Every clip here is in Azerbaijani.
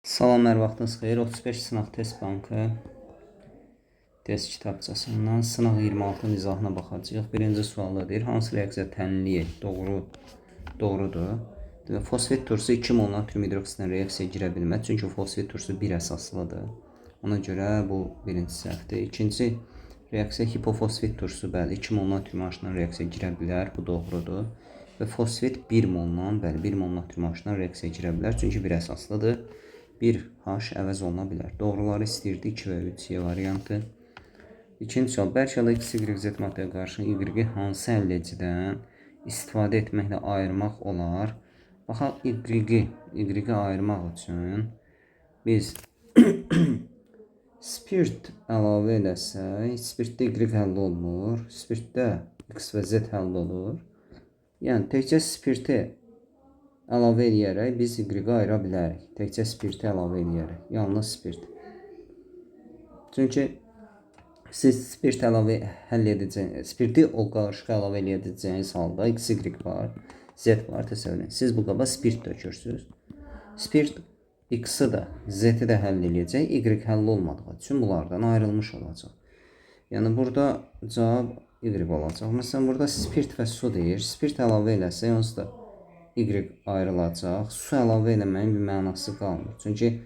Salam, hər vaxtınız xeyir. 35 sınaq test bankı test kitabçasından sınaq 26-nın izahına baxacağıq. Birinci sualda deyir, hansı reaksiya təhlil et? Doğrudur. Fosfet turşusu 2 mol natrium hidroksidindən reaksiyaya girə bilməz. Çünki fosfet turşusu 1 əsaslıdır. Ona görə bu birinci səhvdir. İkinci reaksiya hipofosfet turşusu, bəli, 2 mol natrium H-dan reaksiyaya girə bilər. Bu doğrudur. Və fosfet 1 moldan, bəli, 1 mol natrium H-dan reaksiyaya girə bilər. Çünki 1 əsaslıdır. 1H əvəz oluna bilər. Doğruları istəyirdi 2 və 3 C variantı. İkinci sual. Bərkələ X, Y, Z maddəyə qarşı Y-i hansı həllecidən istifadə etməklə ayırmaq olar? Baxaq, Y-i ayırmaq üçün biz spirt əlavə eləsək, spirtdə Y həll olmur, spirtdə X və Z həll olur. Yəni, təkcə spirti əlavə edərək biz Y-i ayıra bilərik. Təkcə spirti əlavə edərək. Yalnız spirt. Çünki siz spirt əlavə həll edəcəyiniz, spirti o qarışıq əlavə edəcəyiniz halda X, Y var, Z var, təsəvvür edin. Siz bu qaba spirt dökürsünüz. Spirt X-i də, Z-i də həll edəcək, Y həll olmadığı üçün bunlardan ayrılmış olacaq. Yəni, burada cavab Y olacaq. Məsələn, burada spirt və su deyir. Spirt əlavə eləsə, onsuz da Y ayrılacaq. Su əlavə eləməyin bir mənası qalmır. Çünki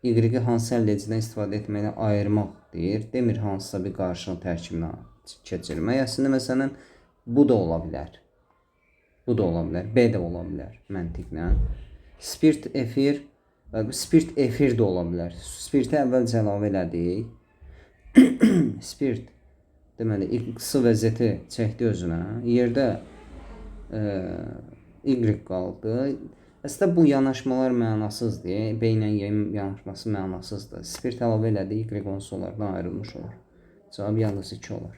Y-i hansı həllecidən istifadə etməklə ayırmaq deyir. Demir hansısa bir qarışıq tərkibinə keçirmək. Əslində, məsələn, bu da ola bilər. Bu da ola bilər. B də ola bilər məntiqlə. Spirt, efir, spirt, efir də ola bilər. Spirti əvvəlcə əlavə elədik. Spirt, deməli, X-i və Z-i çəkdi özünə. Yerdə Y qaldı. Əslində bu yanaşmalar mənasızdır. B ilə Y-in yanaşması mənasızdır. Spirt əlavə elədi, Y onsuz onlardan ayrılmış olur. Cavab yalnız 2 olur.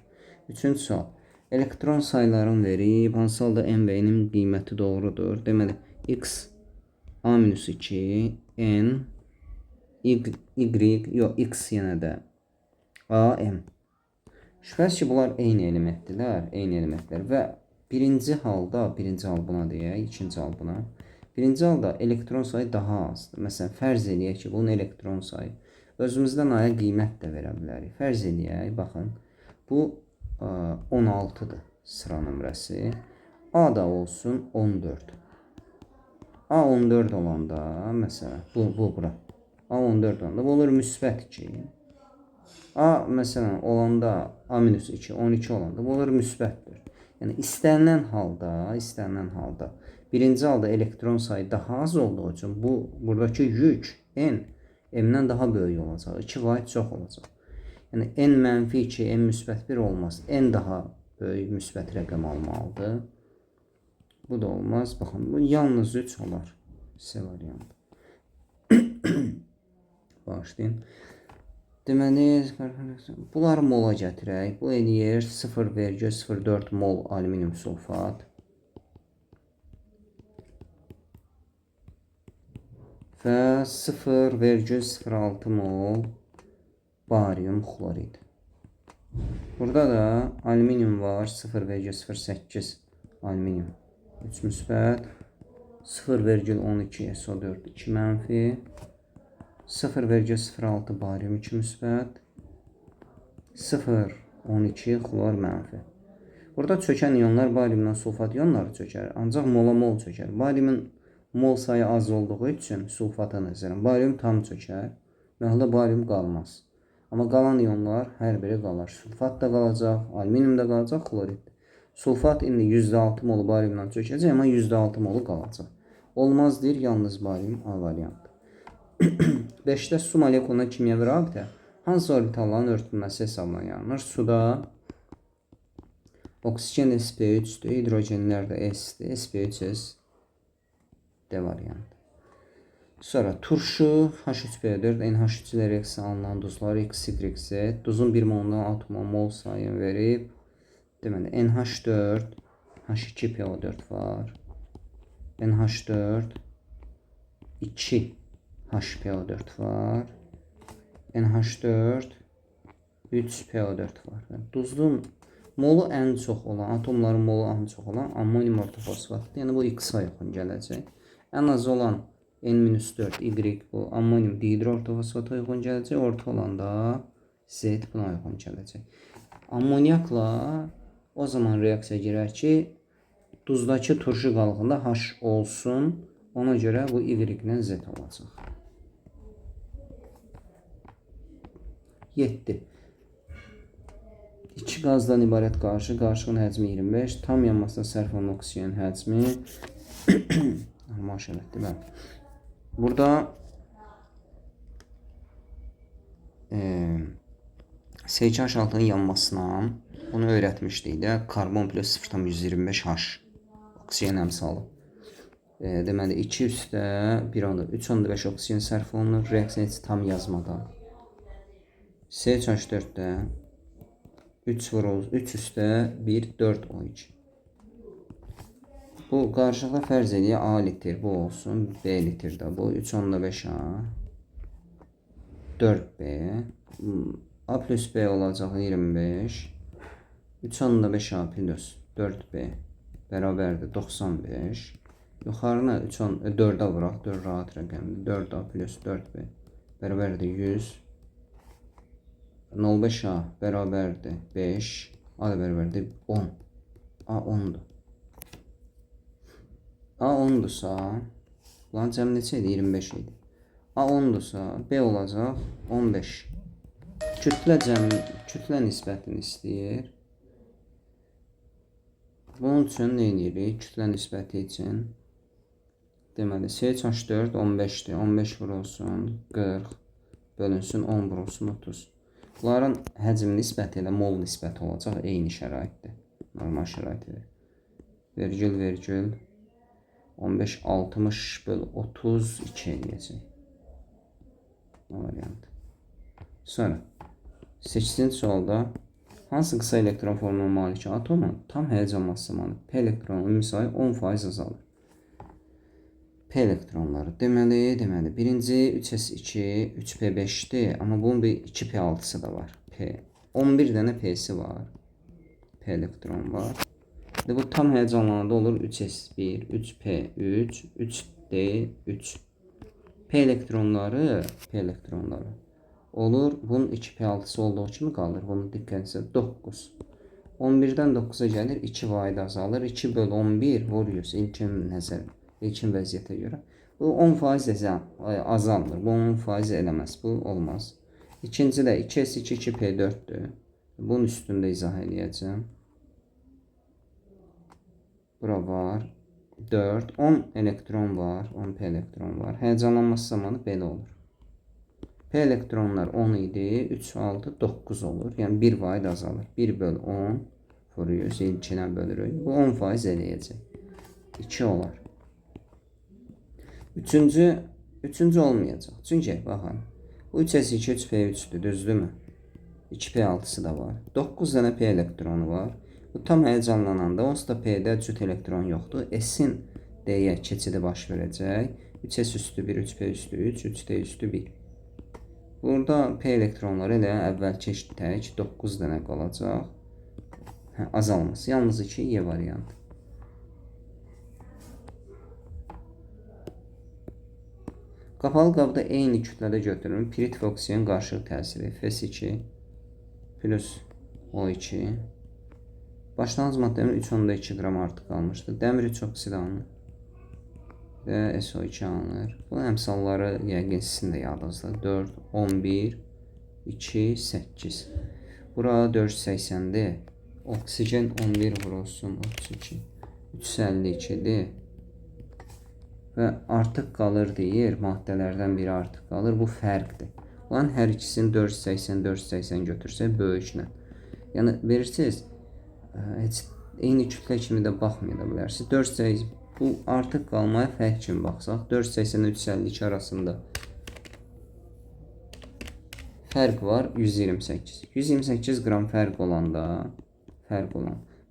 Üçüncü sual. Elektron sayılarını verib, hansı halda N və N-in qiyməti doğrudur? Deməli, X A-2, N, Y, yox, X yenə də A, M. Şübhəsiz ki, bunlar eyni elementdirlər, və birinci halda, birinci hal buna deyək, ikinci hal buna. Birinci halda elektron sayı daha azdır. Məsələn, fərz eləyək ki, bunun elektron sayı. Özümüzdən aya qiymət də verə bilərik. Fərz eləyək, baxın, bu 16-dır sıra nömrəsi. A da olsun 14. A 14 olanda, məsələn, bu bura. A 14 olanda, bu olur müsbət 2. A, məsələn, olanda, A-2, 12 olanda, bu olur müsbətdir. Yəni, istənilən halda, birinci halda elektron sayı daha az olduğu üçün, buradakı yük N, M-dən daha böyük olacaq. 2 vahid çox olacaq. Yəni, N mənfi 2, M müsbət 1 olmaz. N daha böyük müsbət rəqəm almalıdır. Bu da olmaz. Baxın, bu yalnız 3 olar. C variantı. Başlayın. Deməli, bunları mola gətirək. Bu eləyir 0,04 mol alüminium sulfat və 0,06 mol barium xlorid. Burada da alüminium var, 0,08 alüminium 3 müsbət, 0,12 SO4 2 mənfi, 0,06 barium 2 müsbət, 0,12 xlor mənfi. Burada çökən iyonlar bariumdan sulfat iyonları çökər, ancaq mola mol çökər. Bariumun mol sayı az olduğu üçün sulfata nəzərən barium tam çökər, məhəldə barium qalmaz. Amma qalan iyonlar hər biri qalar. Sulfat da qalacaq, alüminium da qalacaq, xlorid. Sulfat indi %6 molu bariumdan çökəcək, amma %6 molu qalacaq. Olmaz deyir, yalnız barium A variantı. 5-də su molekuluna kimyəvi rabitə hansı orbitalların örtülməsi hesabına yaranır? Suda oksigen sp3-dür, hidrogenlər də S-dir, sp3s D variantı. Sonra turşu H3PO4, NH3 ilə reaksiya alınan duzlar X, Y, Z. Duzun 1 molundan atoma mol sayını verib. Deməli, NH4, H2PO4 var. NH4, 2 HPO4 var. NH4, 3 PO4 var. Duzun molu ən çox olan, atomların molu ən çox olan ammonium ortofosfatdır. Yəni bu X-a yaxın gələcək. Ən az olan N-4 Y bu ammonium dihidroortofosfata uyğun gələcək. Orta olanda Z buna uyğun gələcək. Ammoniakla o zaman reaksiya girər ki, duzdakı turşu qalığında H olsun. Ona görə bu Y-dən Z olacaq. 7. İki qazdan ibarət qarışıq. Qarışığın həcmi 25. Tam yanmasına sərf olunan oksigen həcmi normal şəraitdir. Bəli. Burada SH6'nın yanmasına bunu öğretmişdik de. Karbon plus 0,125H oksigen əmsalı. Deməli 2 üstə 3,5 oksigen sərf olunur. Reaksiya heç tam yazmadan. SH4'də 3 üstə 1 4 O2. Bu qarşılıqda fərz ediyə A litr bu olsun, B litr də bu 3,5A 4B A plus B olacaq 25 3,5A plus 4B bərabərdir 95. Yuxarına 4'ə vuraq, 4 rahat rəqəmdir. 4A plus 4B bərabərdir 100. 0,5A bərabərdir 5. A da bərabərdir 10. A 10'dur. A 10'dursa, lan cəm neçə idi? 25 idi. A 10'dursa B olacaq 15. Kütlə nisbətini istəyir. Bunun üçün nə edirik? Kütlə nisbəti üçün deməli SH4 15'dir. 15 vurulsun 40 bölünsün 10 vurulsun 30. Bunların həcm nisbəti ilə mol nisbəti olacaq eyni şəraitdə. Normal şəraitdir. Vergül 15 60 bölü 32 eləyəcək. O variant. Sonra 8-ci sualda hansı qısa elektron formuna malik atomun tam həyəcan masası zamanı P elektronun ümumi sayı 10% azalır. P elektronları deməli birinci 3s2 3p5'dir, amma bunun bir 2p6'sı da var. P 11 dənə P'si var. P elektron var. Bu tam həyəcanlarda olur 3s1 3p3 3d3. P elektronları olur. Bunun 2p6'sı olduğu kimi qalır. Bunun diqqətinizə 9. 11'dən 9'a gəlir 2 vahid azalır. 2 bölü 11 vuruyoruz ilkin vəziyyətə görə. Bu 10% azalmır. Bu 10% eləməz. Bu olmaz. İkinci də 2s2 2p4'dür. Bunun üstündə izah edəcəm. Bura var 4 10 elektron var. 10 P elektron var. Həyəcanlanması zamanı belə olur. P elektronlar 10 idi. 3 6 9 olur. Yəni 1 vahid azalır. 1 bölü 10 vuruyoruz. İlkinə bölürük. Bu 10% eləyəcək. 2 olar. Üçüncü olmayacaq. Çünki baxın. Bu 3s2 3p3'dür. Düzdürmü? 2p6'sı da var. 9 dənə P elektronu var. Bu tam həyəcanlananda onsuz da P'də cüt elektron yoxdur. S'in D'yə keçidi baş verəcək. 3s üstü 1 3p üstü 3 3d üstü 1. Burada P elektronları elə əvvəlki tək 9 dənə qalacaq. Azalması. Yalnız 2 Y variantı. Qapalı qabda eyni kütlədə götürülür. Pirit və oksigen qarşılıq təsiri. F2 plus O2. Başlanğıc maddənin 3,2 qram artıq qalmışdır. Dəmir 3 oksid alınır. Və SO2 alınır. Bu əmsalları yəqin sizin də yadınızda. 4, 11, 2, 8. Bura 480'dir. Oksigen 11 vurulsun 32. 352'dir. Və artıq qalır deyir. Maddələrdən biri artıq qalır. Bu fərqdir. Lan hər ikisini 480 götürsək böyüklə. Yəni verirsiniz. Heç eyni kütlə kimi də baxmaya da bilərsiniz. 480 bu artıq qalmaya fərq kimi baxsaq 480 352 arasında fərq var 128. 128 qram fərq olan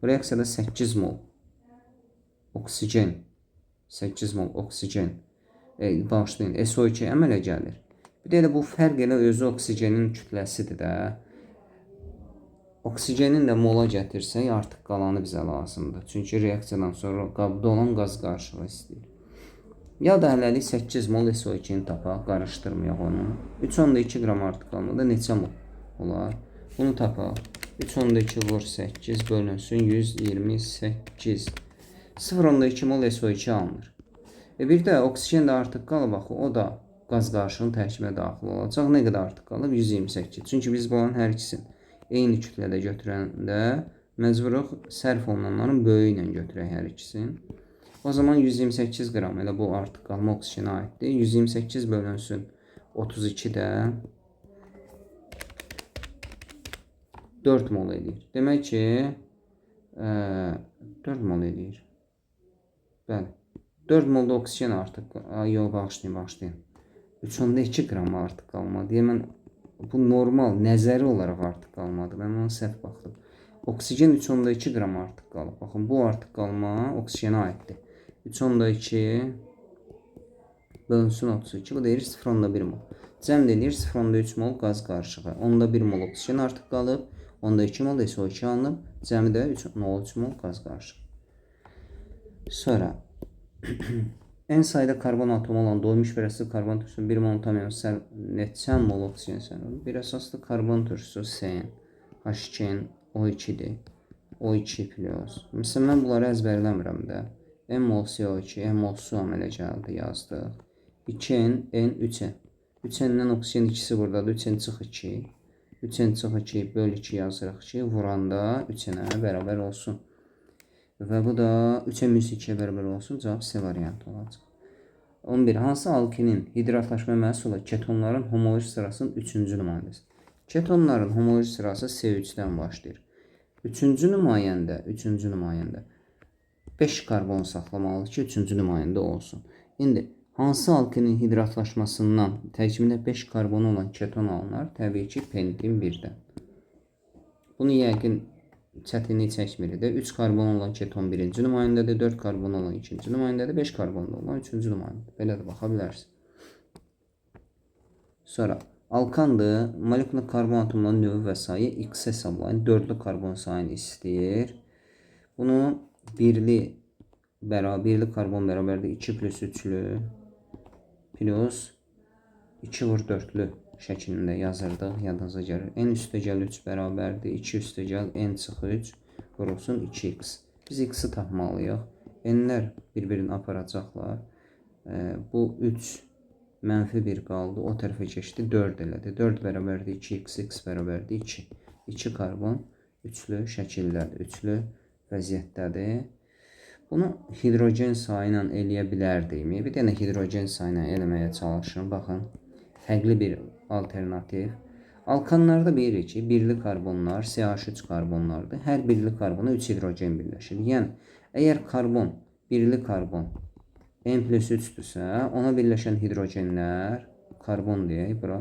bu reaksiyada 8 mol oksigen bağışlayın SO2 əmələ gəlir. Bir də elə bu fərq elə özü oksigenin kütləsidir də. Oksigenin də mola gətirsək artıq qalanı bizə lazımdır. Çünki reaksiyadan sonra qabda olan qaz qarşılığı istəyir. Ya da hələlik 8 mol SO2-ni tapaq, qarışdırmayaq onu. 3,2 qram artıq qalmada neçə mol olar? Bunu tapaq. 3,2 vur 8 bölünsün 128. 0,2 mol SO2 alınır. Bir də oksigen də artıq qalıb axı, o da qaz qarışığının tərkibinə daxil olacaq. Nə qədər artıq qalıb? 128. Çünki biz bunların hər ikisini eyni kütlədə götürəndə məcburuq sərf olunanların böyüyü ilə götürək hər ikisini. O zaman 128 qram elə bu artıq qalma oksigenə aiddir. 128 bölünsün 32 də 4 mol edir. Demək ki 4 mol edir. Bəli. 4 molda oksigen artıq. Yox, bağışlayın. 3,2 qram artıq qalmadı. Mən bu normal, nəzəri olaraq artıq qalmadı. Mən ona səhv baxdım. Oksigen 3,2 qram artıq qalıb. Baxın, bu artıq qalma oksigenə aiddir. 3,2 bölünsün 32. Bu deyir 0,1 mol. Cəmd edir 0,3 mol qaz qarışığı. Onda 1 mol oksigen artıq qalıb. Onda 2 mol SO2 alınıb. Cəmi də 3,3 mol qaz qarışığı. Sonra en sayıda karbon atomu olan doymuş bir əsaslı karbon turşusu 1 mol tam neçə mol oksigen sərf? Bir əsaslı karbon turşusu SN, H2N, O2-dir. O2 plus. Məsələn, mən bunları əzbərləmirəm də. M mol CO2, M mol su əmələ gəldi, yazdıq. 2N, N, 3N. 3N-dən oksigen ikisi buradadır. 3N çıx 2. 3N çıx 2 böl 2 yazırıq ki, vuranda 3N-ə bərabər olsun. Və bu da 3N-2-yə bərabər olsun. Cavab C variantı olacaq. 11. Hansı alkinin hidratlaşma məhsulu ketonların homoloji sırasının 3-cü nümayəndəsi? Ketonların homoloji sırası C3-dən başlayır. 3-cü nümayəndə 5 karbon saxlamalıdır ki, 3-cü nümayəndə olsun. İndi hansı alkinin hidratlaşmasından tərkibində 5 karbonu olan keton alınır? Təbii ki, pentin 1-dən. Bunu yəqin çətinlik çəkmirik də. 3 karbon olan keton 1-ci nümayəndədir, 4 karbon olan 2-ci nümayəndədir, 5 karbon olan 3-cü nümayəndədir. Belə də baxa bilərsiniz. Sonra alkandır, molekular karbon atomlarının növü və sayı X hesablayın. 4'lü karbon sayını istəyir. Bunu birli karbon bərabərdir 2 plus 3'lü plus 2 vur 4'lü şəklində yazırdıq, yadınıza gəlir. N üstəgəl 3 bərabərdir 2 üstəgəl N çıx 3 vurulsun 2x. Biz x-i tapmalıyıq. N-lər bir-birini aparacaqlar. Bu 3 mənfi 1 qaldı. O tərəfə keçdi 4 elədi. 4 bərabərdir 2x, x bərabərdir 2. 2 karbon üçlü şəkildədir. Üçlü vəziyyətdədir. Bunu hidrogen sayı ilə eləyə bilərdikmi? Bir dənə hidrogen sayı ilə eləməyə çalışın. Baxın, fərqli bir alternativ. Alkanlarda bilirik ki, birli karbonlar CH3 karbonlardır. Hər birli karbona 3 hidrogen birləşir. Yəni, əgər karbon, birli karbon N plus 3-dürsə, ona birləşən hidrogenlər, karbon deyək, bura,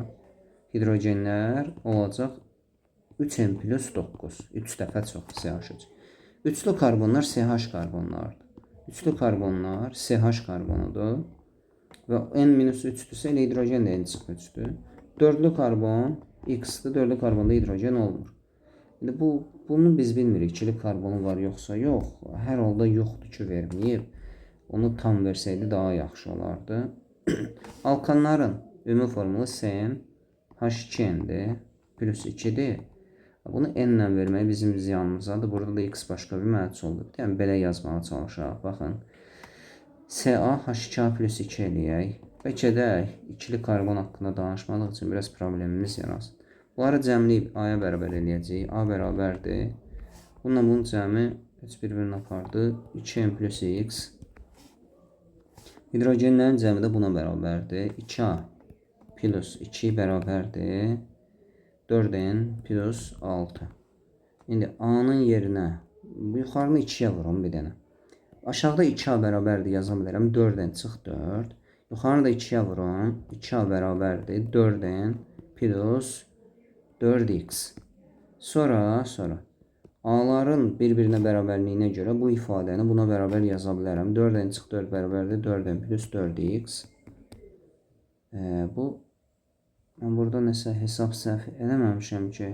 hidrogenlər olacaq 3N plus 9. 3 dəfə çox CH3. Üçlü karbonlar CH karbonlardır. Üçlü karbonlar CH karbonudur. Və N-3-dürsə elə hidrogen də N-3-dür. Dördlü karbon X-dir. Dördlü karbonda hidrogen olmur. İndi bunu biz bilmirik. İkili karbonu var yoxsa yox. Hər halda yoxdur ki, verməyib. Onu tam versəydi daha yaxşı olardı. Alkanların ümumi formulu CN H2N-dir. Plus 2-dir. Bunu N ilə vermək bizim ziyanımızadır. Burada da X başqa bir məhsuldur. Yəni, belə yazmağa çalışaq. Baxın. CaH2 plus 2 eləyək. Bəlkə də ikili karbon haqqında danışmadıq üçün biraz problemimiz yaransın. Bunları cəmləyib A-ya bərabər eləyəcəyik. A bərabərdir. Bununla bunun cəmi heç bir-birini apardı. 2N plus X. Hidrogenlərin cəmi də buna bərabərdir. 2A plus 2 bərabərdir. 4N plus 6. İndi A-nın yerinə yuxarını 2-yə vurum bir dənə. Aşağıda 2A bərabərdir yaza bilərəm. 4N çıx 4. Yuxarını da 2-yə vurum. 2A bərabərdir. 4N plus 4X. Sonra A-ların bir-birinə bərabərliyinə görə bu ifadəni buna bərabər yaza bilərəm. 4N çıx 4 bərabərdir. 4N plus 4X. Mən burada nəsə hesab səhv eləməmişəm ki.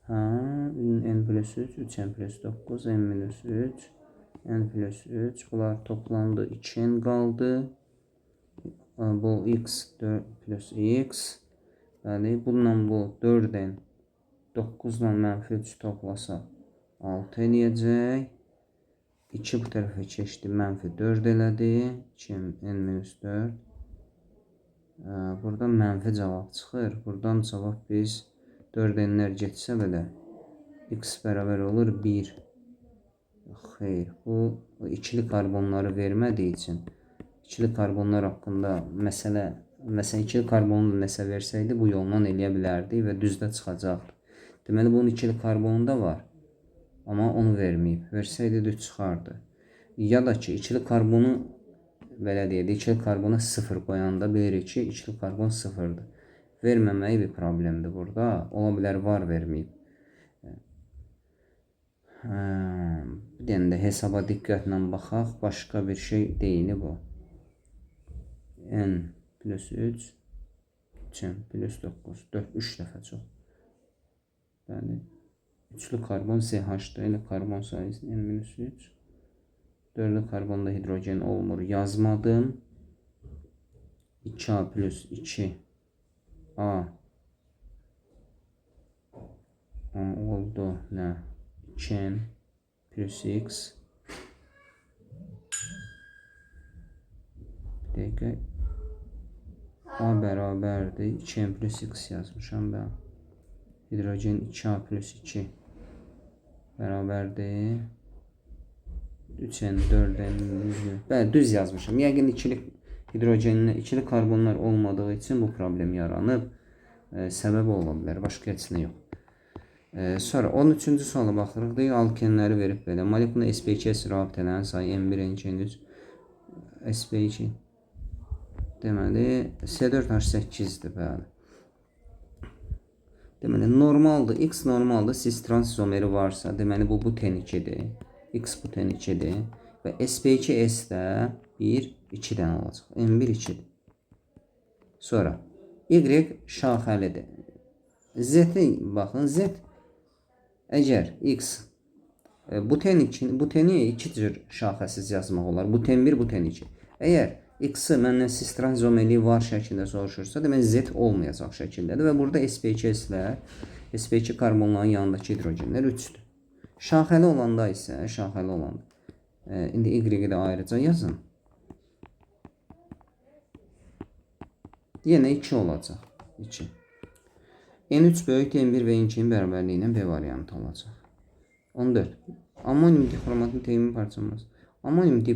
N plus 3, 3N plus 9, N minus 3, n plus 3. Bunlar toplandı. 2n qaldı. Bu x 4 plus x. Bəli, bununla bu 4n 9 ilə mənfi 3 toplasa 6 eləyəcək. 2 bu tərəfə keçdi. Mənfi 4 elədi. 2n-4. Buradan mənfi cavab çıxır. Buradan cavab biz 4n'lər getsə belə x bərabər olur 1. Xeyr, bu ikili karbonları vermədiyi üçün ikili karbonlar haqqında məsələn ikili karbonu nəsə versəydi bu yolla eləyə bilərdi və düzdə çıxacaqdı. Deməli bunun ikili karbonu da var. Amma onu verməyib. Versəydi düz çıxardı. Ya da ki ikili karbonu belə deyək, ikili karbona 0 qoyanda bilirik ki ikili karbon 0'dır. Verməməyi bir problemdir burada. Ola bilər var verməyib. Bir dənə də hesaba diqqətlə baxaq. Başqa bir şey deyil bu. N plus 3 n plus 9 3 dəfə çox. Bəli. Üçlü karbon CH-dır. Elə karbon sayısı n minus 3. Dördlü karbonda hidrogen olmur. Yazmadım. 2A plus 2A oldu. Nə? 2n plus x. Bir dəqiqə. A bərabərdir. 2n plus x yazmışam ben. Hidrogen 2A plus 2 bərabərdir. 3n 4n. Bəli, düz yazmışam. Yəqin ikili karbonlar olmadığı için bu problem yaranıb. Səbəb ola bilər. Başqa heç nə yox. Sonra 13-cü suala baxırıq. Deyək, alkenləri verib belə. Molekula sp2 rabitələrin sayı n1, n2, n3 sp2. Deməli, C4H8'dir, bəli. Deməli, normaldır. X normaldır. Cis transizomeri varsa, deməli bu buten2'dir. X buten2'dir. Və sp2s də 1, 2-dən olacaq. n1, 2'dir. Sonra, Y şaxəlidir. Z-i baxın, Z əgər X buteni 2 cür şaxəsiz yazmaq olar. Buten 1, buten 2. Əgər X-i məndən cis transizomeri var şəklində soruşursa, demək Z olmayacaq şəkildədir və burada sp2-slər, sp2 karbonların yanındakı hidrogenlər 3'dür. Şaxəli olanda isə, indi Y-i də ayrıca yazın. Yenə 2 olacaq. 2. N3 böyük N1 və N2'nin bərabərliyi ilə B variantı olacaq. 14. Ammonium dixromatın teyimi parçalanması. Ammonium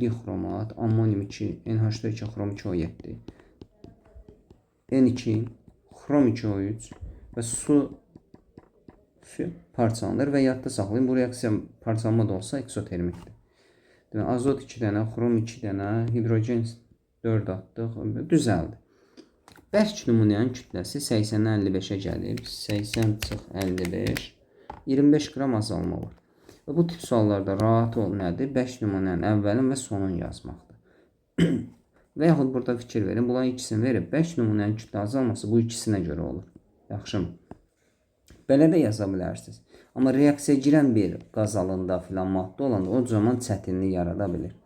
dixromat, ammonium 2, NH2 xrom 2 O7, N2, xrom 2 O3 və su parçalanır və yadda saxlayın. Bu reaksiya parçalanma da olsa eksotermikdir. Demək, azot 2 dənə, xrom 2 dənə, hidrogen 4 attıq, düzəldi. Bərk nümunənin kütləsi 80-dən 55'ə gəlir. 80-55, 25 qram azalma var. Və bu tip suallarda rahat ol nədir? Bərk nümunənin əvvəlin və sonun yazmaqdır. Və yaxud burada fikir verin. Bunların ikisini verib. Bərk nümunənin kütlə azalması bu ikisinə görə olur. Yaxşı mı? Belə də yaza bilərsiniz. Amma reaksiya girən bir qaz alında filan maddə olanda o zaman çətinlik yarada bilir.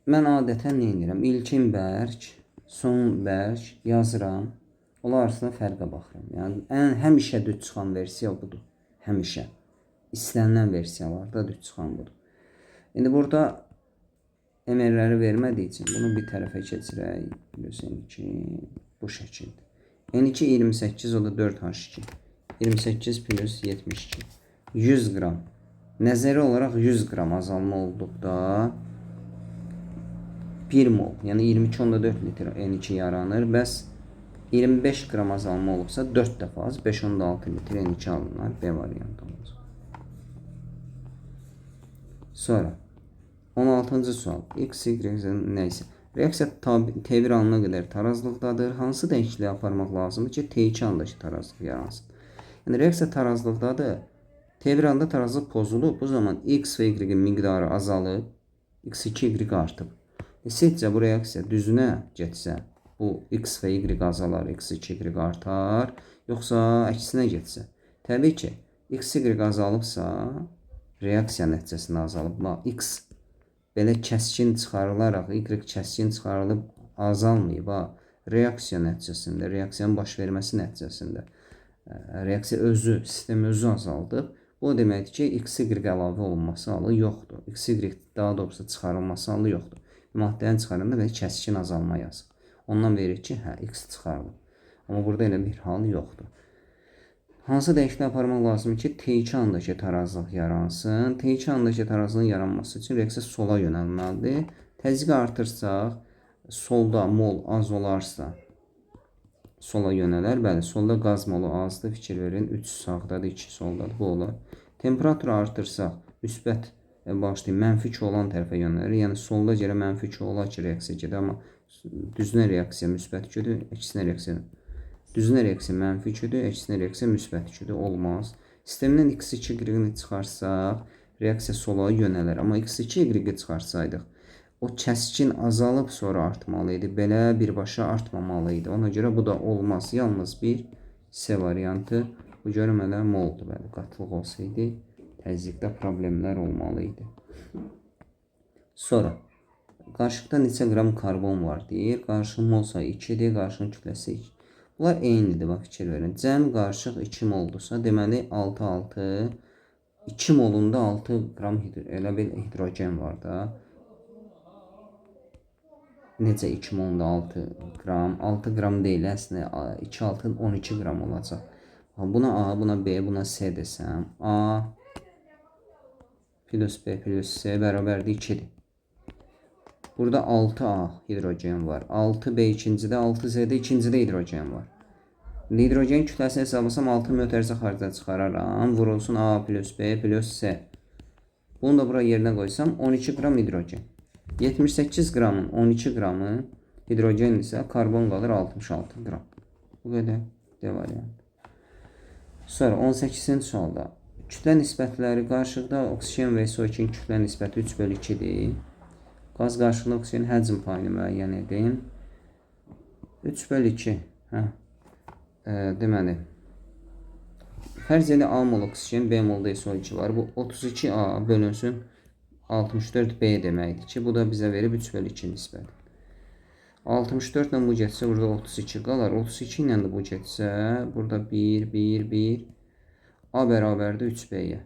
Mən adətən nə edirəm? İlkin bərk, son bərk yazıram. Onlar arasında fərqə baxıram. Yəni həmişə düz çıxan versiya budur. Həmişə. İstənilən versiyalarda düz çıxan budur. İndi burada emerləri vermədiyi üçün bunu bir tərəfə keçirək. Biliyorsun ki, bu şəkildir. N2 28, o da 4H2. 28 plus 72. 100 qram. Nəzəri olaraq 100 qram azalma olduqda 1 mol, yəni 22,4 litr N2 yaranır. Bəs 25 qram azalma olubsa 4 dəfə az, 5,6 litr N2 alınır. B variantı olacaq. Sonra 16-cı sual. X, Y, nəysə. Reaksiya T1 anına qədər tarazlıqdadır. Hansı dəyişikliyi aparmaq lazımdır ki, T2 andakı tarazlıq yaransın? Yəni reaksiya tarazlıqdadır. T1 anda tarazlıq pozulub. Bu zaman X və Y-in miqdarı azalıb. X2, Y artıb. Sizcə bu reaksiya düzünə getsə, bu X və Y azalar, X2, Y artar, yoxsa əksinə getsə? Təbii ki, XY azalıbsa, reaksiya nəticəsində azalıb. Bax, X belə kəskin çıxarılaraq, Y kəskin çıxarılıb azalmayıb. Bax, reaksiya nəticəsində, reaksiyanın baş verməsi nəticəsində reaksiya özü, sistem özü azaldıb. Bu o deməkdir ki, XY əlavə olunması halı yoxdur. XY daha doğrusu çıxarılması halı yoxdur. Maddəni çıxaranda belə kəskin azalma yazır. Ondan verir ki, hə, X çıxarılır. Amma burada elə bir hal yoxdur. Hansı dəyişiklik aparmaq lazımdır ki, T2 andakı tarazlıq yaransın? T2 andakı tarazlığın yaranması üçün reaksiya sola yönəlməlidir. Təzyiqi artırsaq, solda mol az olarsa, sola yönələr. Bəli, solda qaz molu azdır. Fikir verin, 3 sağdadır, 2 soldadır. Bu olur. Temperaturu artırsaq, müsbət başlayıb mənfi 2 olan tərəfə yönəlir. Yəni solda görə mənfi 2 olar ki, reaksiya gedir, amma düzünə reaksiya müsbət 2-dür, əksinə reaksiya düzünə reaksiya mənfi 2-dür, əksinə reaksiya müsbət 2-dür. Olmaz. Sistemdən X2 Y-ni çıxarsaq, reaksiya sola yönələr. Amma X2 Y-i çıxarsaydıq, o kəskin azalıb sonra artmalı idi. Belə birbaşa artmamalı idi. Ona görə bu da olmaz. Yalnız bir C variantı. Bu görmələr moldur. Bəli, qatılıq olsaydı, təzyiqdə problemlər olmalı idi. Sonra, qarışıqda neçə qram karbon var deyir. Qarışığın mol sayı 2-dir, qarışığın kütləsi 2. Bunlar eynidir, bax fikir verin. Cəm qarışıq 2 moldusa, deməli 6 2 molunda 6 qram elə bir hidrogen var da. Necə 2 molunda 6 qram? 6 qram deyil, əslində 2 6 12 qram olacaq. Buna A, buna B, buna C desəm, A plus B plus C bərabərdir 2-dir. Burada 6A hidrogen var. 6B ikincidə, 6C'də ikincidə hidrogen var. Hidrogen kütləsini hesablasam 6 mötərizə xaricə çıxararam. Vurulsun A plus B plus C. Bunu da bura yerinə qoysam 12 qram hidrogen. 78 qramın 12 qramı hidrogen isə karbon qalır 66 qram. Bu qədər D variantı. Sonra 18-ci sualda kütlə nisbətləri qarışıqda oksigen və SO2-nin kütlə nisbəti 3/2-dir. Qaz qarışıqlı oksigenin həcm payını müəyyən edin. 3/2. Deməli, fərz edin A mol oksigen, B molda SO2 var. Bu 32A bölünsün 64B deməkdir ki, bu da bizə verib 3/2 nisbəti. 64 ilə bu getsə, burada 32 qalar. 32 ilə də bu getsə, burada 1, 1, 1. A bərabərdir 3B-yə.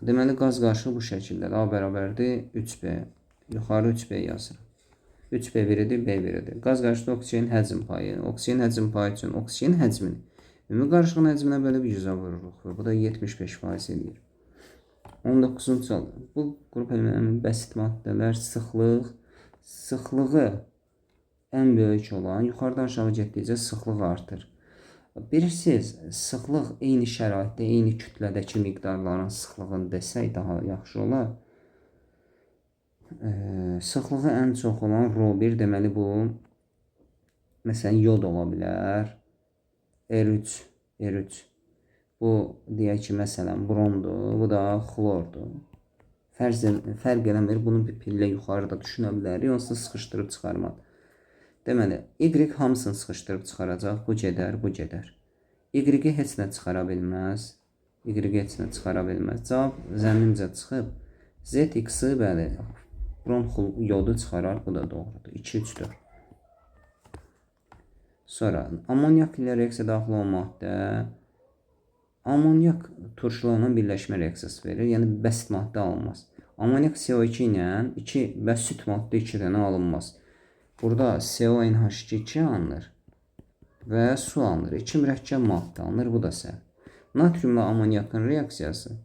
Deməli, qaz qarışığı bu şəkildədir. A bərabərdir 3B. Yuxarı 3B yazırıq. 3B biridir, B biridir. Qaz qarışıqda oksigenin həcm payı. Oksigenin həcm payı üçün oksigenin həcmini ümumi qarışığın həcminə bölüb 100-ə vururuq. Və bu da 75% edir. 19-cu sual. Bu qrup elementlərinin bəsit maddələr sıxlığı ən böyük olan, yuxarıdan aşağı getdikcə sıxlıq artır. Bilirsiniz, sıxlıq eyni şəraitdə, eyni kütlədəki miqdarların sıxlığını desək daha yaxşı olar. Sıxlığı ən çox olan ρ1, deməli bu, məsələn, yod ola bilər. R3. Bu, deyək ki, məsələn, brondur, bu da xlordur. Fərq eləmir, bunu bir pillə yuxarıda düşünə bilərik, onsuz sıxışdırıb çıxarmaq. Deməli, Y hamısını sıxışdırıb çıxaracaq, bu gedər, bu gedər. Y-i heç nə çıxara bilməz. Y-i heç nə çıxara bilməz. Cavab zəmincə çıxıb. Z-X-i, bəli, bron yodu çıxarar, bu da doğrudur. 2, 3, 4. Sonra, amonyak ilə reaksiya daxil olan maddə, amonyak turşularla birləşmə reaksiyası verir, yəni bəsit maddə alınmaz. Amonyak CO2 ilə 2 və süt maddə 2 dənə alınmaz. Burada CONH2 alınır və su alınır. 2 mürəkkəb maddə alınır, bu da səhv. Natriumla amonyakın reaksiyası.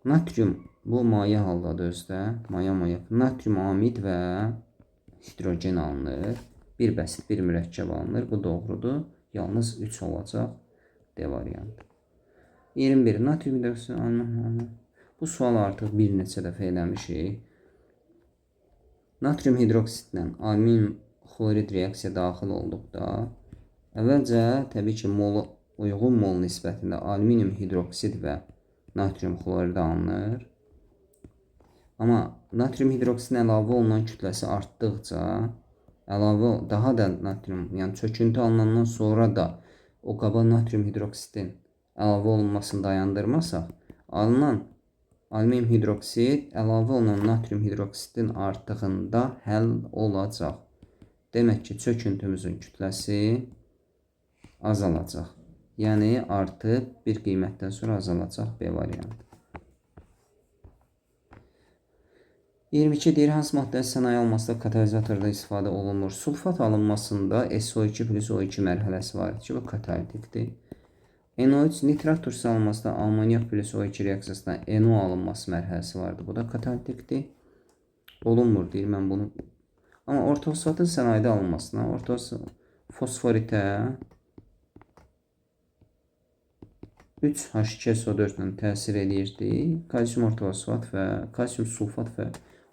Natrium bu maya haldadır özdə. Maya. Natrium amid və hidrogen alınır. Bir bəsit, bir mürəkkəb alınır. Bu doğrudur. Yalnız 3 olacaq. D variantı. 21. Natrium hidroksidu alınır. Bu sual artıq bir neçə dəfə eləmişik. Natrium hidroksidlə alüminium xlorid reaksiya daxil olduqda, əvvəlcə təbii ki, uyğun mol nisbətində alüminium hidroksid və natrium xlorid alınır. Amma natrium hidroksidin əlavə olunan kütləsi artdıqca, daha da natrium, yəni çöküntü alınandan sonra da o qaba natrium hidroksidin əlavə olunmasını dayandırmasaq, alınan alüminium hidroksid əlavə olunan natrium hidroksidin artığında həll olacaq. Demək ki, çöküntümüzün kütləsi azalacaq. Yəni artıb bir qiymətdən sonra azalacaq B variantı. 22 deyir, hansı maddə sənaye almasında katalizatorda istifadə olunmur? Sulfat alınmasında SO2 plus O2 mərhələsi var ki, bu katalitikdir. NO3 nitrat turşusu alınmasında amoniak plus O2 reaksiyasında NO alınması mərhələsi vardır. Bu da katalitikdir. Olunmur deyir, mən bunu. Amma ortofosfatın sənayedə alınmasına, fosforitə 3H2SO4 ilə təsir edirdi. Kalsium ortofosfat və kalsium sulfat və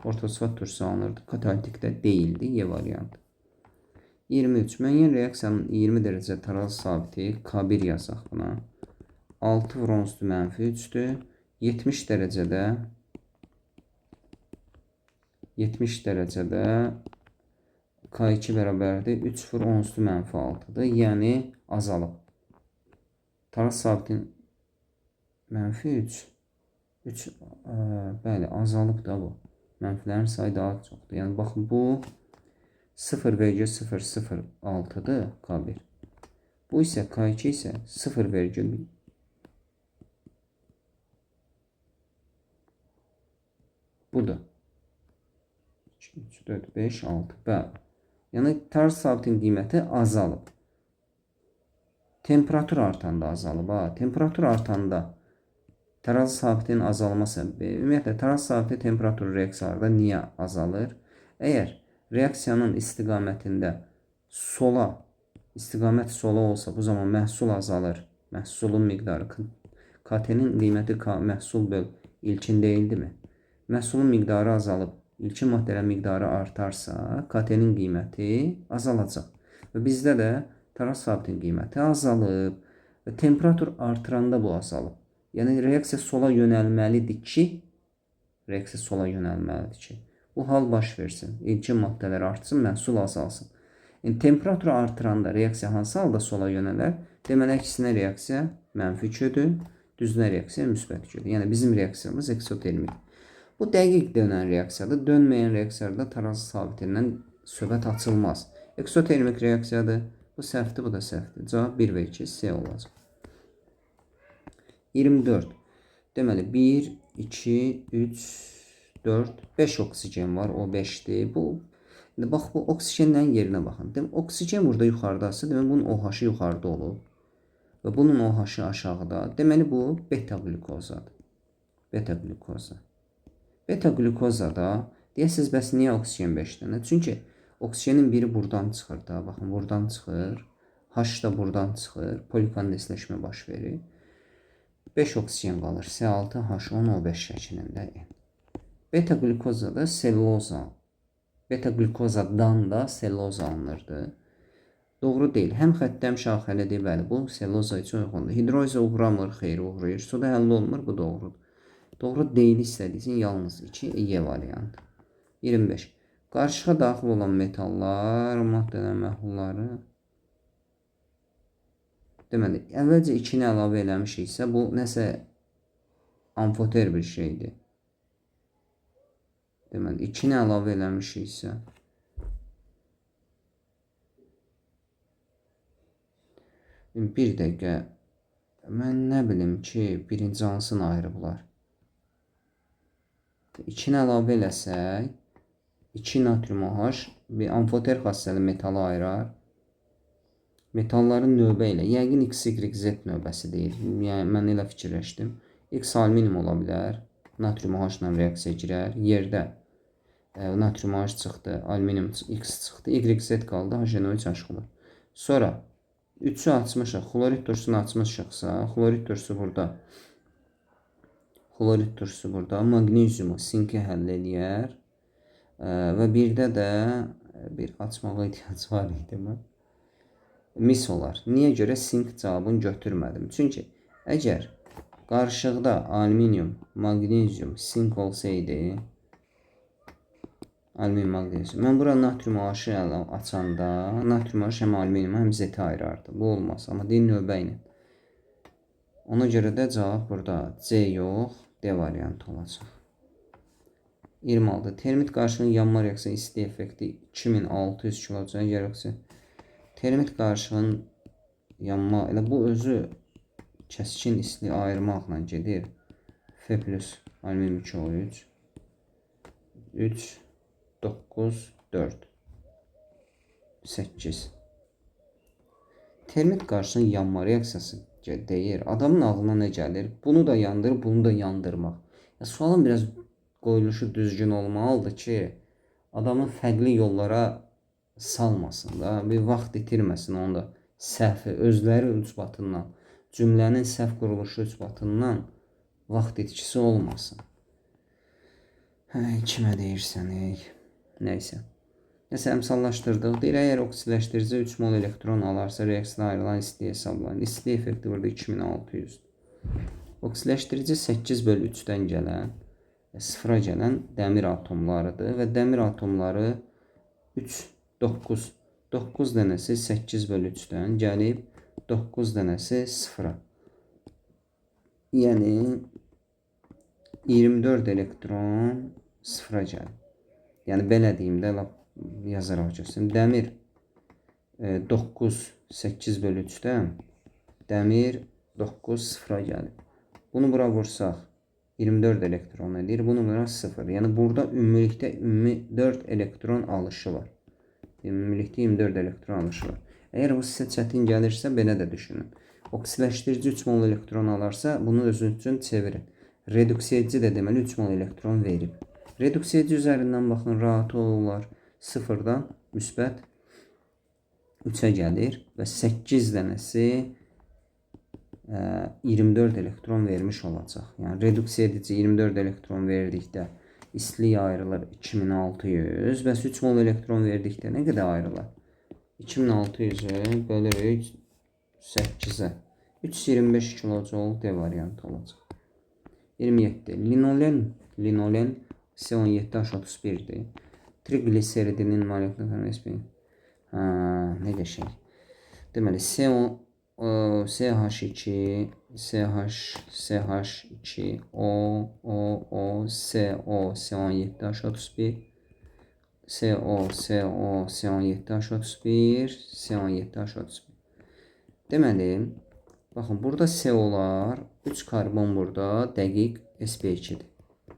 ortofosfat turşusu alınırdı. Katalitikdə deyildi. Y variantı. 23. Müəyyən reaksiyanın 20 dərəcə taraz sabiti K1 yazaq buna. 6 vur 10 üstü mənfi 3'dür. 70 dərəcədə K2 bərabərdir. 3 vur 10 üstü mənfi 6'dır. Yəni azalıb. Taraz sabitin mənfi 3. Bəli, azalıb da bu. Mənfilərin sayı daha çoxdur. Yəni baxın, bu 0,006'dır K1. Bu isə K2 isə 0,1. Bu da 2, 3, 4, 5, 6. Bəli. Yəni taraz sabitin qiyməti azalıb. Temperatur artanda azalıb. Temperatur artanda taraz sabitin azalması səbəbi, ümumiyyətlə taraz sabiti temperatur reaksiyalarda niyə azalır? Əgər reaksiyanın istiqamət sola olsa, bu zaman məhsul azalır. Məhsulun miqdarı, KT-nin qiyməti məhsul böl ilkin deyildimi? Məhsulun miqdarı azalıb, ilkin maddələrin miqdarı artarsa, KT-nin qiyməti azalacaq. Və bizdə də taraz sabitin qiyməti azalıb və temperatur artıranda bu azalıb. Yəni reaksiya sola yönəlməlidir ki, bu hal baş versin. İlkin maddələr artsın, məhsul azalsın. Yəni temperatur artıranda reaksiya hansı halda sola yönələr? Deməli, əksinə reaksiya mənfi 2'dür, düzünə reaksiya müsbət 2'dür. Yəni bizim reaksiyamız eksotermik. Bu dəqiq dönən reaksiyadır. Dönməyən reaksiyada taraz sabitindən söhbət açılmaz. Eksotermik reaksiyadır. Bu səhvdir, bu da səhvdir. Cavab 1 və 2 C olacaq. 24. Deməli 1, 2, 3, 4, 5 oksigen var. O 5'dir. Bax, bu oksigenlərin yerinə baxın. Demək, oksigen burada yuxarıdası. Demək, bunun OH-ı yuxarıda olub. Və bunun OH-ı aşağıda. Deməli, bu beta glukozadır. Beta glukoza. Beta glukozada deyəsiniz, bəs niyə oksigen 5'dir? Çünki oksigenin biri buradan çıxır da. Baxın, buradan çıxır. H da buradan çıxır. Polikondensləşmə baş verir. 5 oksigen qalır. C6, H10, O5 şəklində. Beta glukozada selluloza. Beta glukozadan da selluloza alınırdı. Doğru deyil. Həm xəttə, həm şaxəlidir. Bəli, bu selluloza üçün uyğundur. Hidroliza uğramır, xeyr uğrayır. Suda həll olmur, bu doğrudur. Doğru deyil istədiyi üçün yalnız 2 Y variantı. 25. Qarışığa daxil olan metallar, maddələr məhlulları. Deməli, əvvəlcə 2'ni əlavə eləmişiksə, bu nəsə amfoter bir şeydir. Deməli, 2'ni əlavə eləmişiksə, bir dəqiqə, mən nə bilim ki, birinci hansını ayırıblar. 2'ni əlavə eləsək, 2 natrium OH bir amfoter xassəli metalı ayırar. Metalların növbə ilə, yəqin X, Y, Z növbəsi deyil. Yəni, mən elə fikirləşdim. X alüminium ola bilər. Natrium OH ilə reaksiya girər. Yerdə natrium OH çıxdı, alüminium X çıxdı. Y, Z qaldı, HNO3 aşılır. Sonra 3'ü açmışıq. Xlorid turşusunu açmışıqsa, xlorid turşusu burada magneziumu, sinki həll eləyər. Və birdə də bir açmağa ehtiyac var idi. Mis olar. Niyə görə sink cavabını götürmədim? Çünki əgər qarışıqda alüminium, magnezium, sink olsaydı, alüminium, magnezium. Mən bura natrium OH-ı açanda, natrium OH həm alüminium, həm Z-i ayırardı. Bu olmaz. Amma deyil növbə ilə. Ona görə də cavab burada C yox, D variantı olacaq. 26. Termit qarşının yanma reaksiya isti effekti 2600 kilocaloq reaksiya. Termit qarşının yanma, elə bu özü kəskin isti ayırmaqla gedir. F plus alüminium 2O3 3 9 4 8. Termit qarşının yanma reaksiyası deyir. Adamın ağlına nə gəlir? Bunu da yandır, bunu da yandırmaq. Sualın biraz qoyuluşu düzgün olmalıdır ki, adamı fərqli yollara salmasın da, bir vaxt itirməsin onda səhvi, özləri ucbatından, cümlənin səhv quruluşu ucbatından vaxt itkisi olmasın. Kimə deyirsən, neysə. Nəsə əmsallaşdırdıq. Deyir, əgər oksiləşdirici 3 mol elektron alarsa, reaksiyada ayrılan isti hesablayın. İsti effekti burada 2600. Oksiləşdirici 8/3-dən gələn, sıfıra gələn dəmir atomlarıdır və dəmir atomları 3, 9. 9 dənəsi 8/3-dən gəlib, 9 dənəsi sıfıra. Yəni 24 elektron sıfıra gəlib. Yəni belə deyim də, yazaraq göstərim. Dəmir 9 8/3-dən dəmir 9 sıfıra gəlib. Bunu bura vursaq 24 elektron edir. Bunu bura 0. Yəni burada ümumilikdə 4 elektron alışı var. Ümumilikdə 24 elektron alışı var. Əgər bu sizə çətin gəlirsə belə də düşünün. Oksiləşdirici 3 mol elektron alarsa bunu özünüz üçün çevirin. Reduksiya edici də deməli 3 mol elektron verib. Reduksiya edici üzərindən baxın, rahat olurlar. 0-dan müsbət 3-ə gəlir və 8 dənəsi 24 elektron vermiş olacaq. Yəni reduksiya edici 24 elektron verdikdə istilik ayrılır 2600 və 3 mol elektron verdikdə nə qədər ayrılır? 2600-ü bölürük 8-ə. 325 kilocaloq D variantı olacaq. 27. Linolen C17H31'dir. Trigliseridinin moleküler forması ne qəşəng. Deməli CH2 CH2 O CO C17H31 CO C17H31 C17H31. Deməli, baxın, burada CO-lar 3 karbon burada dəqiq sp2-dir.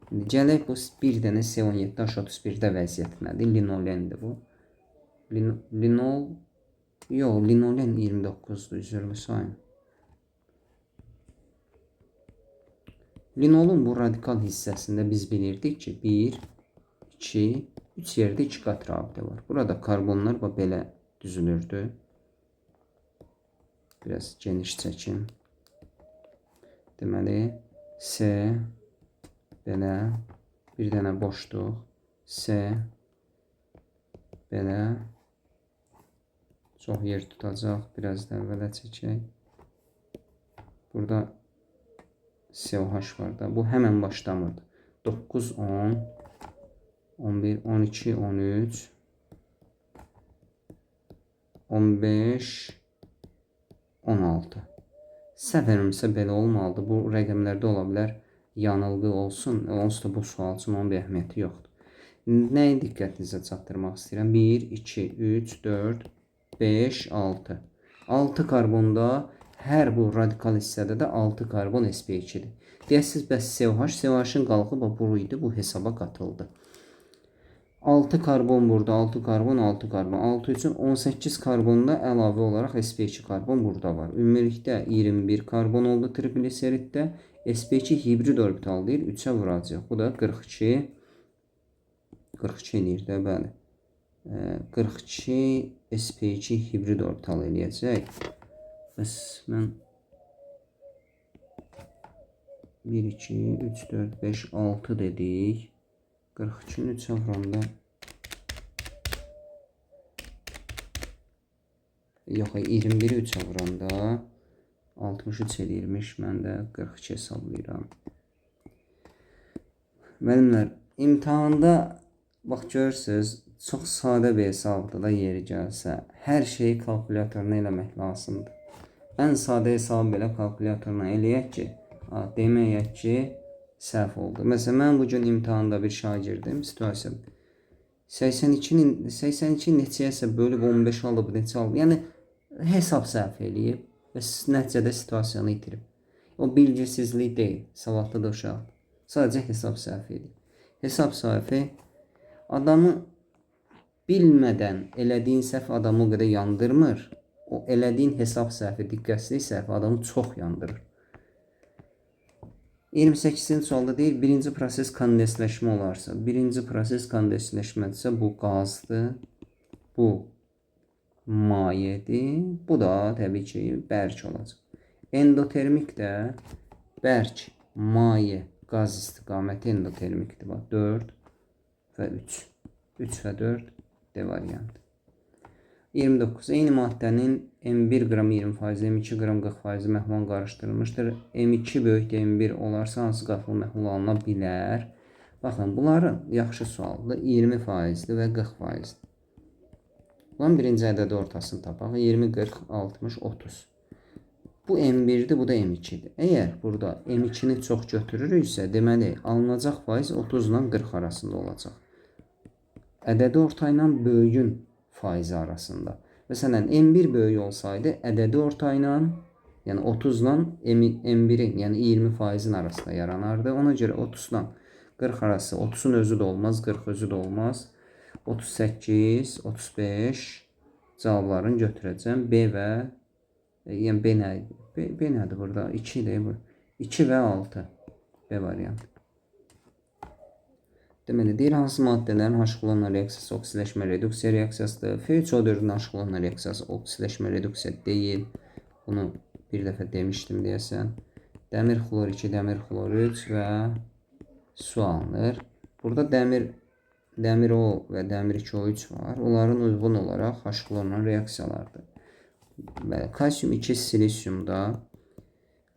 Gələk bu bir dənə C17H31-də vəziyyət nədir? Linolendir bu. Linolen 29-dur, üzrlü sayın. Linolun bu radikal hissəsində biz bilirdik ki, 1, 2, 3 yerdə 2 qat rabitə var. Burada karbonlar belə düzülürdü. Biraz geniş çəkim. Deməli, C belə, bir dənə boşluq, C belə, çox yer tutacaq, biraz da əvvələ çəkək. Burada COH var da, bu həmən başlamırdı. 9, 10, 11, 12, 13, 15, 16. Səhv eləmirəmsə belə olmalıdır. Bu rəqəmlərdə ola bilər yanılğı olsun. Onsuz da bu sual üçün onun bir əhəmiyyəti yoxdur. Nəyi diqqətinizə çatdırmaq istəyirəm? 1, 2, 3, 4, 5, 6. 6 karbonda hər bu radikal hissədə də 6 karbon sp2-dir. Deyəsiniz, bəs COH-ın qalxıb bu idi, bu hesaba qatıldı. 6 karbon burada, 6 karbon, 6 karbon. 6 üçün 18 karbonda əlavə olaraq sp2 karbon burada var. Ümumilikdə 21 karbon oldu trigliseriddə. sp2 hibrid orbital deyil, 3-ə vuracaq. Bu da 42. 42 eləyir də, bəli. 42 sp2 hibrid orbital eləyəcək. Bəs mən 1, 2, 3, 4, 5, 6 dedik. 42-nin 3-ə vuranda yox, 21-i 3-ə vuranda 63 eləyirmiş. Mən də 42 hesablayıram. Müəllimlər, imtahanda bax görürsünüz, çox sadə bir hesabda da yeri gəlsə, hər şeyi kalkulyatoruna eləmək lazımdır. ən sadə hesabı belə kalkulyatorla eləyək ki, deməyək ki, səhv oldu. Məsələn, mən bugün imtahanda bir şagirdim, situasiya 82 neçəyəsə bölüb 15 alıb, neçə alıb. Yəni hesab səhv eləyib və nəticədə situasiyanı itirib. O bilgisizlik deyil, savadlı da uşaq. Sadəcə hesab səhv eləyib. Hesab səhvi adamı bilmədən elədiyin səhv adamı o qədər yandırmır. O elədiyin hesab səhvi, diqqətsizlik səhvi adamı çox yandırır. 28-ci sualda deyir, birinci proses kondensləşmə olarsa, birinci proses kondensləşmədirsə bu qazdır, bu mayedir, bu da təbii ki, bərk olacaq. Endotermik də bərk, maye, qaz istiqaməti endotermikdir. 4 və 3. 3 və 4 D variantı. 29. Eyni maddənin M1 qram 20%, M2 qram 40% məhlul qarışdırılmışdır. M2 böyükdə M1 olarsa hansı qatılı məhlul alına bilər? Baxın, bunların yaxşı sualdır. 20%-dir və 40%-dir. Bunun birinci ədədi ortasını tapaq. 20, 40, 60, 30. Bu M1-dir, bu da M2-dir. Əgər burada M2-ni çox götürürüksə, deməli, alınacaq faiz 30 ilə 40 arasında olacaq. Ədədi orta ilə böyüyün faizi arasında. Məsələn, M1 böyük olsaydı, ədədi orta ilə, yəni 30 ilə M1-in, yəni 20%-in arasında yaranardı. Ona görə 30 ilə 40 arası, 30-un özü də olmaz, 40 özü də olmaz. 38, 35 cavablarını götürəcəm. B və, yəni B nədir? B nədir burada? 2 deyil bu. 2 və 6. B variantı. Deməli, deyir, hansı maddələrin haşqılanma reaksiyası oksiləşmə reduksiya reaksiyasıdır. F3O4-ün haşqılanma reaksiyası oksiləşmə reduksiya deyil. Bunu bir dəfə demişdim deyəsən. Dəmir xlor 2, dəmir xlor 3 və su alınır. Burada dəmir O və dəmir 2O3 var. Onların uyğun olaraq haşqılanan reaksiyalardır. Bəli, kalsium 2 silisiumda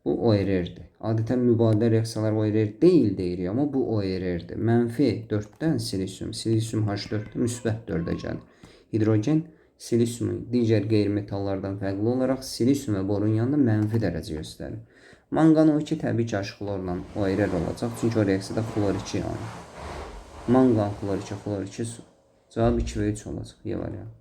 bu ORR-dir. Adətən mübadilə reaksiyalar ORR deyil deyirik, amma bu ORR-dir. Mənfi 4-dən silisium H4-də müsbət 4-ə gəlir. Hidrogen silisiumun digər qeyri-metallardan fərqli olaraq silisium və borun yanında mənfi dərəcə göstərir. Manqan O2 təbii ki, H-xlorla ORR olacaq, çünki o reaksiyada xlor 2 yanır. Manqan xlor 2, xlor 2 su. Cavab 2 və 3 olacaq. Y variantı.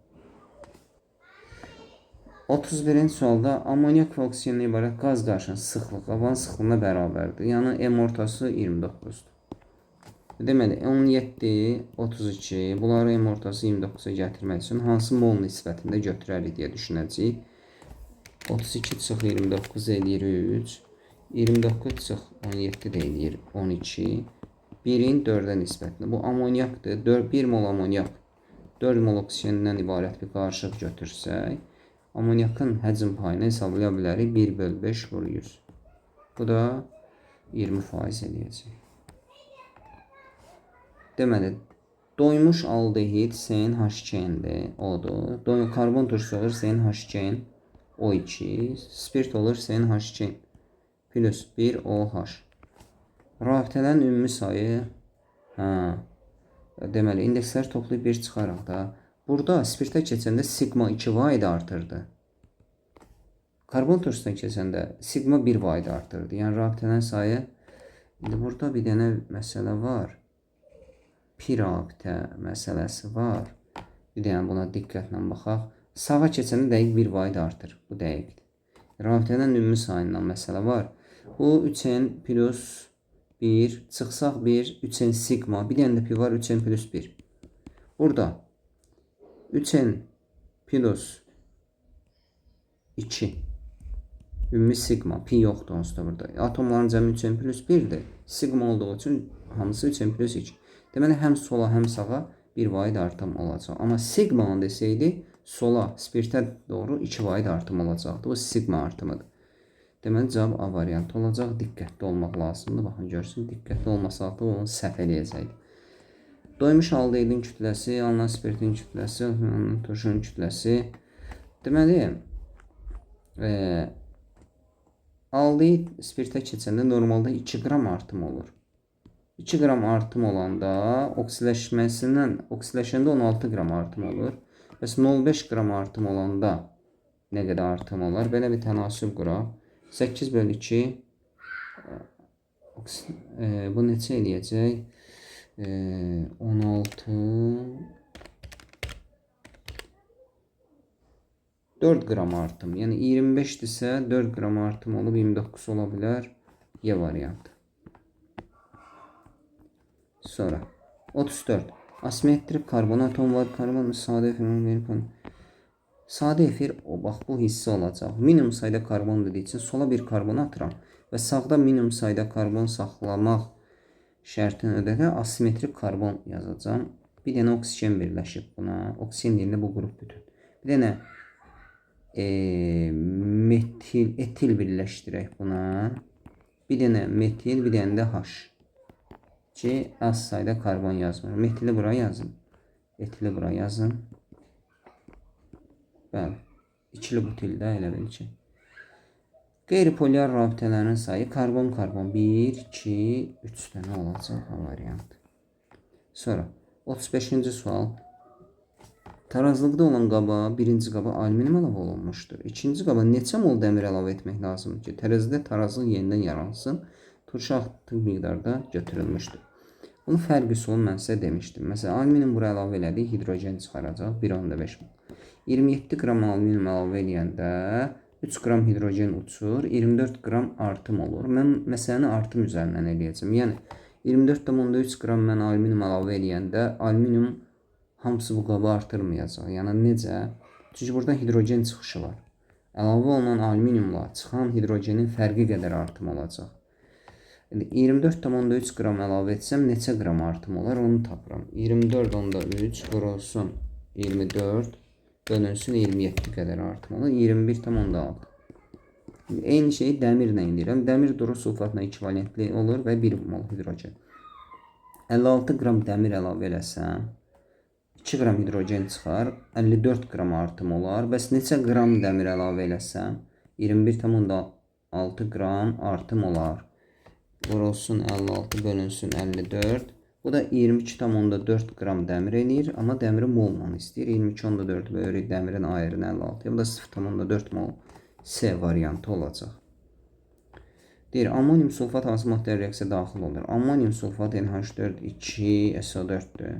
31-ci sualda amonyak və oksigenlə ibarət qaz qarışının sıxlığı havanın sıxlığına bərabərdir. Yəni M ortası 29-dur. Deməli 17, 32, bunları M ortası 29-a gətirmək üçün hansı mol nisbətində götürərik deyə düşünəcəyik. 32 çıx 29 eləyir 3, 29 çıx 17 də eləyir 12, 1-in 4-ə nisbətində. Bu amonyakdır. 1 mol amonyak 4 mol oksigendən ibarət bir qarışıq götürsək, amonyakın həcm payını hesablaya bilərik. 1/5 vur 100. Bu da 20% eləyəcək. Deməli, doymuş aldehid CnH2-dir, odur. Karbon turşusu olur CnH2, O2, spirt olur CnH2 plus 1 OH. Rabitələrin ümumi sayı, deməli, indekslər toplayıb 1 çıxaraq da, burada spirtə keçəndə sigma 2 vaid artırdı. Karbon turşusuna keçəndə sigma 1 vaid artırdı. Yəni, rabitələrin sayı, indi burada bir dənə məsələ var. Pi rabitə məsələsi var. Bir dənə buna diqqətlə baxaq. Sağa keçəndə dəqiq 1 vaid artır. Bu dəqiqdir. Rabitələrin ümumi sayından məsələ var. Bu 3n plus 1, çıxsaq 1, 3n sigma, bir dənə də pi var, 3n plus 1. Burada 3n plus 2 ümumi sigma, pi yoxdur onsuz da burada. Atomların cəmi 3n plus 1-dir. Sigma olduğu üçün hamısı 3n plus 2. Deməli, həm sola, həm sağa 1 vaid artım olacaq. Amma sigmanı desəydi, sola, spirtə doğru 2 vaid artım olacaqdır. Bu sigma artımıdır. Deməli, cavab A variantı olacaq. Diqqətli olmaq lazımdır. Baxın, görsün, diqqətli olmasaq da onu səhv eləyəcəkdir. Doymuş aldehidin kütləsi, alınan spirtin kütləsi, turşunun kütləsi. Deməli, aldehid spirtə keçəndə normalda 2 qram artım olur. 2 qram artım olanda oksiləşəndə 16 qram artım olur. Bəs 0,5 qram artım olanda nə qədər artım olar? Belə bir tənasüb quraq. 8 bölü 2 bu neçə eləyəcək? 16 4 qram artım. Yəni 25-dirsə 4 qram artım olub 29 ola bilər. Y variantı. Sonra 34. Asimetrik karbon atom var. Karbon sadə efir. Sadə efir bax bu hissə olacaq. Minimum sayda karbon dediyi üçün sola bir karbon atıram və sağda minimum sayda karbon saxlamaq şərtini ödədə asimetrik karbon yazacağam. Bir dənə oksigen birləşib buna. Oksigen yerində bu qrup bütün. Bir dənə etil birləşdirək buna. Bir dənə metil, bir dənə də H. Ki, az sayda karbon yazmır. Metili bura yazın. Etili bura yazın. Bəli. İkili butildə elə bil ki. Qeyri-polyar rabitələrin sayı karbon-karbon 1, 2, 3 dənə olacaq variant. Sonra 35-ci sual. Tarazlıqda olan qaba, birinci qaba alüminium əlavə olunmuşdur. İkinci qaba neçə mol dəmir əlavə etmək lazımdır ki, tərəzidə tarazlıq yenidən yaransın, turşu artıq miqdarda götürülmüşdür. Bunun fərqi son mən sizə demişdim. Məsələn, alüminium bura əlavə elədik, hidrogen çıxaracaq 1,5 mol. 27 qram alüminium əlavə eləyəndə 3 qram hidrogen uçur, 24 qram artım olur. Mən məsələni artım üzərindən eləyəcəm. Yəni 24,3 qram mən alüminium əlavə eləyəndə alüminium hamısı bu qaba artırmayacaq. Yəni necə? Çünki burada hidrogen çıxışı var. Əlavə olunan alüminiumla çıxan hidrogenin fərqi qədər artım olacaq. 24,3 qram əlavə etsəm neçə qram artım olar onu tapıram. 24,3 vurulsun 24 bölünsün 27 qədər artım olur. 21,6. Eyni şeyi dəmirlə edirəm. Dəmir duru sulfatla ekvivalentli olur və 1 mol hidrogen. 56 qram dəmir əlavə eləsəm 2 qram hidrogen çıxar, 54 qram artım olar. Bəs neçə qram dəmir əlavə eləsəm 21,6 qram artım olar. Vurulsun 56 bölünsün 54. Bu da 22,4 qram dəmir eləyir. Amma dəmiri molla istəyir. 22,4 bölürük dəmirin ayırını 56. Bu da 0,4 mol C variantı olacaq. Deyir, ammonium sulfat hansı maddə reaksiya daxil olur? Ammonium sulfat NH4 2 SO4-dür.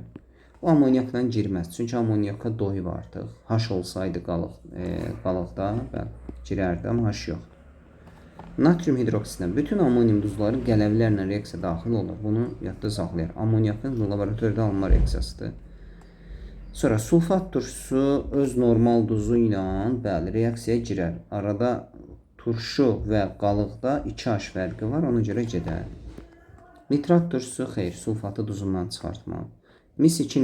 Bu ammoniakla girməz. Çünki ammoniaka doyub artıq. H olsaydı qalıqda girərdi, amma H yox. Natrium hidroksidindən bütün ammonium duzları qələvlərlə reaksiya daxil olur. Bunu yadda saxlayır. Ammoniakın laboratoriyada alınma reaksiyasıdır. Sonra sulfat turşusu öz normal duzu ilə reaksiyaya girər. Arada turşu və qalıqda 2H fərqi var, ona görə gedər. Nitrat turşusu xeyr, sulfatı duzundan çıxartmaq. Mis-2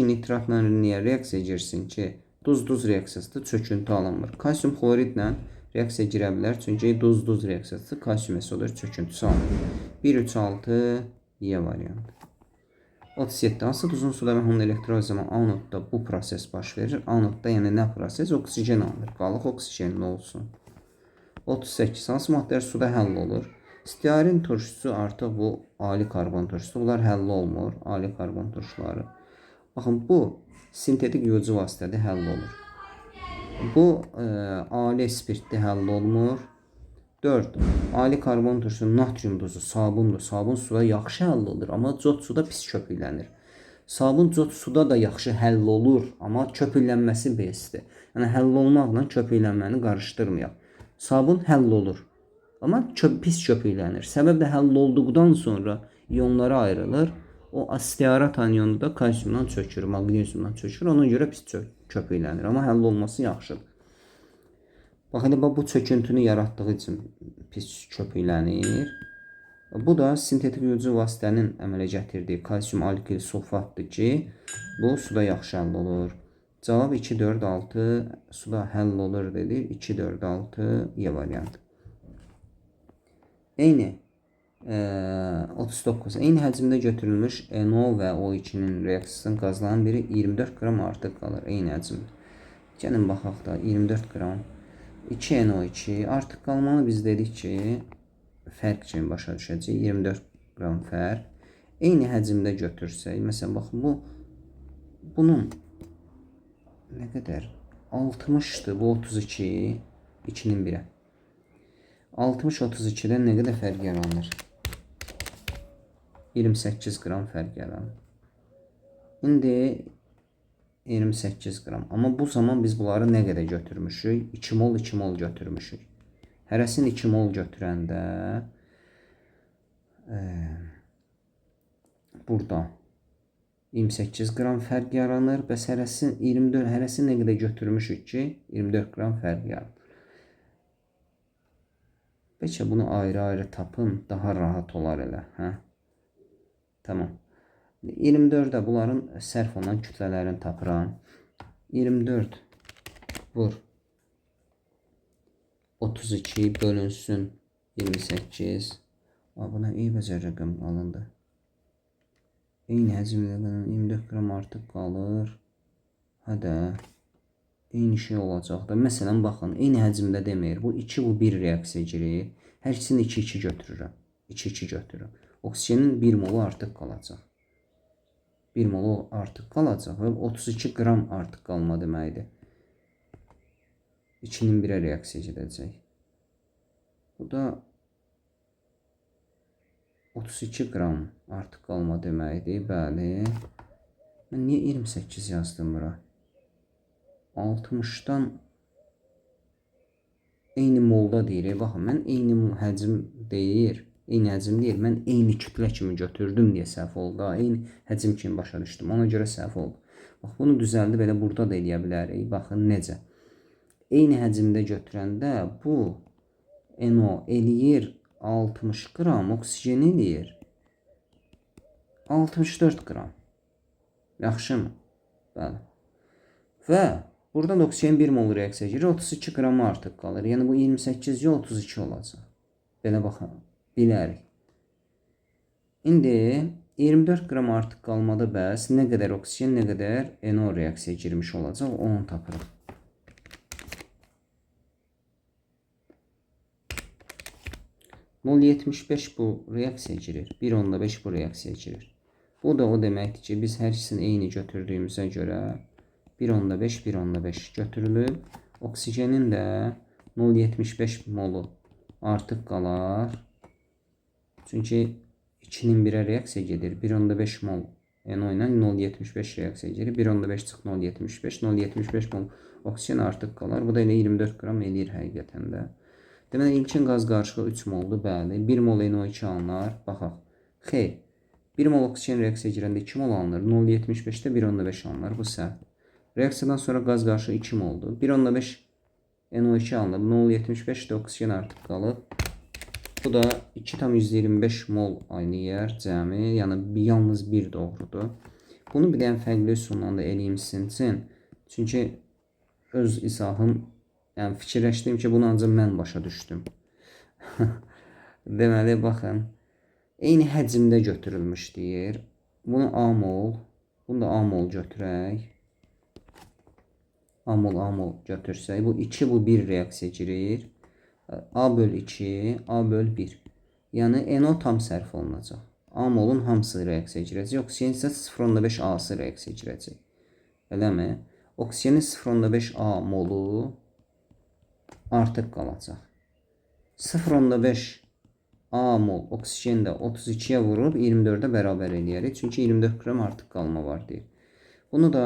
nitratla niyə reaksiya girsin ki, duz-duz reaksiyasıdır, çöküntü alınmır. Kalsium xloridlə reaksiya girə bilər, çünki duz-duz reaksiyasıdır, kalsium SO4 çöküntüsü alınır. 1,3,6 Y variantı. 37. Hansı duzun suda və hamın elektroliz zaman anodda bu proses baş verir? Anodda yəni nə proses? Oksigen alınır. Qalıq oksigenli olsun. 38. Hansı maddələr suda həll olur? Stearin turşusu artıq bu ali karbon turşusu. Bunlar həll olmur. Ali karbon turşuları. Baxın, bu sintetik yuyucu vasitədə həll olur. Bu ali spirtli həll olmur. 4. Ali karbon turşusu natrium duzu sabundur. Sabun suda yaxşı həll olur, amma cot suda pis köpüklənir. Sabun cot suda da yaxşı həll olur, amma köpüklənməsi besdir. Yəni həll olmaqla köpüklənməni qarışdırmayaq. Sabun həll olur, amma pis köpüklənir. Səbəb də həll olduqdan sonra iyonlara ayrılır. O stearat anyonu da kalsiumdan çökür, magneziumdan çökür. Ona görə pis köpüklənir, amma həll olması yaxşıdır. Bax, elə bu çöküntünü yaratdığı üçün pis köpüklənir. Bu da sintetik yuyucu vasitənin əmələ gətirdiyi kalsium alkil sulfatdır ki, bu suda yaxşı həll olur. Cavab 2, 4, 6 suda həll olur dedik. 2, 4, 6 Y variantı. Eyni 39. Eyni həcmdə götürülmüş NO və O2-nin reaksiyasının qazlarının biri 24 qram artıq qalır. Eyni həcmdə. Gəlin baxaq da 24 qram. 2NO2 artıq qalmanı biz dedik ki, fərq kimi başa düşəcək. 24 qram fərq. Eyni həcmdə götürsək, məsələn, baxın, bunun nə qədər 60'dır bu 32. 2'nin 1'ə. 60 32'dən nə qədər fərq yaranır? 28 qram fərq yaranır. İndi 28 qram. Amma bu zaman biz bunları nə qədər götürmüşük? 2 mol 2 mol götürmüşük. Hərəsini 2 mol götürəndə burada 28 qram fərq yaranır. Bəs hərəsini 24, hərəsini nə qədər götürmüşük ki, 24 qram fərq yaranır. Bəlkə bunu ayrı-ayrı tapın, daha rahat olar elə, hə? Tamam. 24'də bunların sərf olunan kütlələrini tapıram. 24 vur 32 bölünsün 28. Buna iyi bəcər rəqəm alındı. Eyni həcmdə 24 qram artıq qalır. Hədə eyni şey olacaq da. Məsələn, baxın, eyni həcmdə demir. Bu 2, bu 1 reaksiya girir. Hər ikisini 2-2 götürürəm. 2-2 götürürəm. Oksigenin 1 molu artıq qalacaq. 1 molu artıq qalacaq və 32 qram artıq qalma deməkdir. 2'nin 1'ə reaksiya gedəcək. Bu da 32 qram artıq qalma deməkdir. Bəli. Mən niyə 28 yazdım bura? 60'dan eyni molda deyir. Baxın, mən eyni həcm deyir. Eyni həcm deyil, mən eyni kütlə kimi götürdüm deyə səhv oldu. Eyni həcm kimi başa düşdüm. Ona görə səhv oldu. Bax, bunu düzəldib elə burada da eləyə bilərik. Baxın necə. Eyni həcmdə götürəndə bu NO eləyir 60 qram, oksigen eləyir 64 qram. Yaxşımı? Bəli. Və buradan oksigen 1 mol reaksiya girir, 32 qram artıq qalır. Yəni bu 28 yox 32 olacaq. Belə baxın. Bilərik. İndi 24 qram artıq qalmada bəs nə qədər oksigen, nə qədər NO reaksiya girmiş olacaq, onu tapırıq. %0.75 bu reaksiya girir. 1.5 bu reaksiya girir. Bu da o deməkdir ki, biz hər ikisini eyni götürdüyümüzə görə 1.5 1.5 götürülüb. Oksigenin də 0.75 molu artıq qalar. Çünki 2'nin 1'ə reaksiya gedir. 1.5 mol NO ilə 0.75 reaksiya gedir. 1.5 çıx 0.75. 0.75 mol oksigen artıq qalar. Bu da elə 24 qram eləyir həqiqətən də. Deməli, ilkin qaz qarışığı 3 moldur. Bəli. 1 mol NO2 alınır. Baxaq. Xeyr. 1 mol oksigen reaksiya girəndə 2 mol alınır. 0.75'də 1.5 alınır. Bu səhv. Reaksiyadan sonra qaz qarışığı 2 moldur. 1.5 NO2 alınır. 0.75'də oksigen artıq qalır. Bu da 2,25 mol aynı yer cəmi, yəni yalnız bir doğrudur. Bunu bir dənə fərqli üsulla da eləyim sizin üçün. Çünki öz izahım, yəni fikirləşdim ki, bunu ancaq mən başa düşdüm. Deməli, baxın, eyni həcmdə götürülmüş deyir. Bunu A mol, bunu da A mol götürək. A mol götürsək, bu 2, bu 1 reaksiya girir. A böl 2, A böl 1. Yəni NO tam sərf olunacaq. A molun hamısı reaksiya girəcək. Oksigen isə 0.5 A'sı reaksiya girəcək. Eləmi? Oksigenin 0.5 A molu artıq qalacaq. 0.5 A mol oksigen də 32'yə vurub 24'ə bərabər eləyərik. Çünki 24 qram artıq qalma var deyir. Bunu da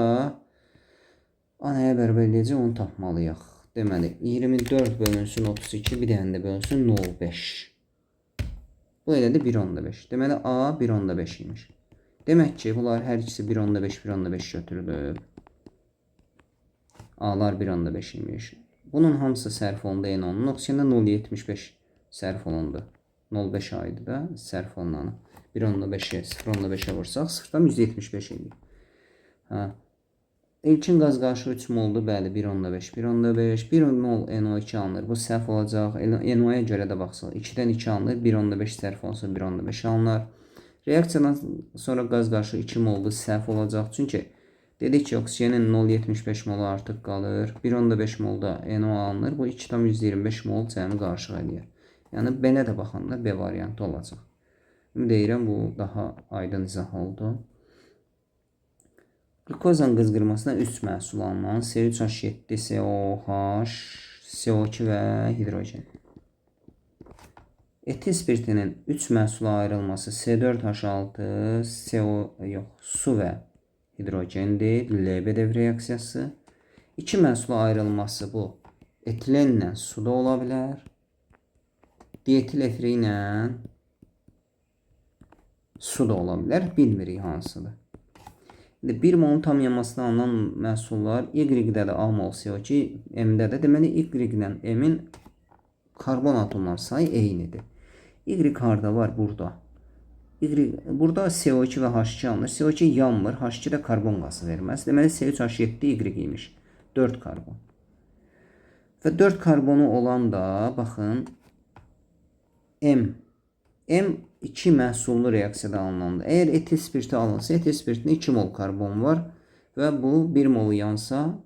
A nəyə bərabər eləyəcək, onu tapmalıyıq. Deməli, 24 bölünsün 32, bir dənə də bölünsün 0.5. Bu elə də 1.5. Deməli, A 1.5 imiş. Demək ki, bunlar hər ikisi 1.5 1.5 götürülüb. A'lar 1.5 imiş. Bunun hamısı sərf olundu NO-nun. Oksigendə 0.75 sərf olundu. 0.5 aydı da sərf olunanı. 1.5'e 0.5'e vursaq 0'dan 175 edir. Hə. İlkin qaz qarışığı 3 moldur. Bəli, 1.5. 1.5. 1 mol NO2 alınır. Bu səhv olacaq. NO-ya görə də baxsaq. 2'dən 2 alınır. 1.5 sərf olsa 1.5 alınır. Reaksiyadan sonra qaz qarışığı 2 moldur. Səhv olacaq. Çünki dedik ki, oksigenin 0.75 molu artıq qalır. 1.5 molda NO alınır. Bu 2,25 mol cəmi qarışıq edir. Yəni, belə də baxanda B variantı olacaq. Deyirəm, bu daha aydın izah oldu. Qlikozan qızqırmasına 3 məhsul alınan C3H7, COH, CO2 və hidrogen. Etil spirtinin 3 məhsula ayrılması C4H6, su və hidrogendir. Lebedev reaksiyası. 2 məhsula ayrılması bu etilenlə suda ola bilər. Dietil efiri ilə su da ola bilər. Bilmirik hansıdır. 1 molun tam yanmasına alınan məhsullar Y-də də A mol CO2, M-də də. Deməli, Y-lə M-in karbon atomları sayı eynidir. Y harda var? Burada. Burada CO2 və H2 alınır. CO2 yanmır. H2 də karbon qazı verməz. Deməli, C3H7 Y imiş. 4 karbon. Və 4 karbonu olan da, baxın, M. M 2 məhsullu reaksiyada alınandır. Əgər etil spirti alınsa, etil spirtində 2 mol karbon var və bu 1 molu yansa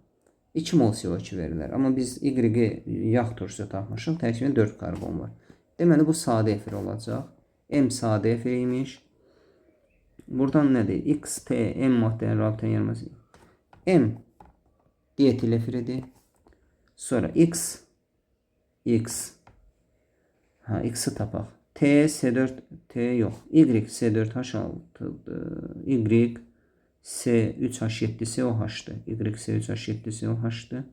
2 mol CO2 verirlər. Amma biz Y yağ turşusu tapmışıq, təxminən 4 karbon var. Deməli, bu sadə efir olacaq. M sadə efir imiş. Buradan nədir? X, T, M maddənin rabitənin yaranması. M dietil efiridir. Sonra X. X'i tapaq. T, C4, T yox. Y, C4H6'dır. Y, C3H7, COH''dır. Y, C3H7, COH''dır.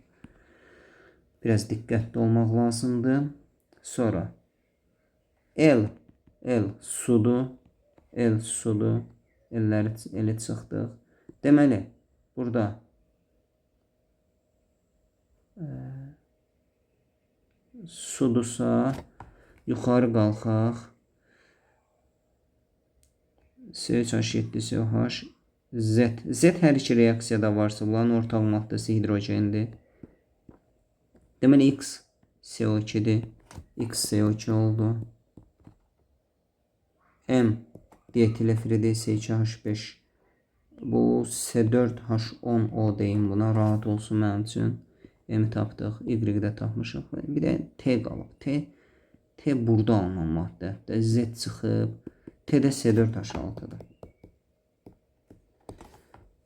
Biraz diqqətli olmaq lazımdır. Sonra L sudur. L'ləri çıxdıq. Deməli, burada sudursa yuxarı qalxaq. C3H7, COH, Z hər iki reaksiyada varsa, bunların ortaq maddəsi hidrogendir. Deməli, X CO2'dir. X CO2 oldu. M dietil efiridir. C2H5. Bu C4H10O deyim buna, rahat olsun mənim üçün. M tapdıq. Y-də tapmışıq. Bir də T qalıb. T burada alınan maddədir. Z çıxıb. T-də C4H6'dır.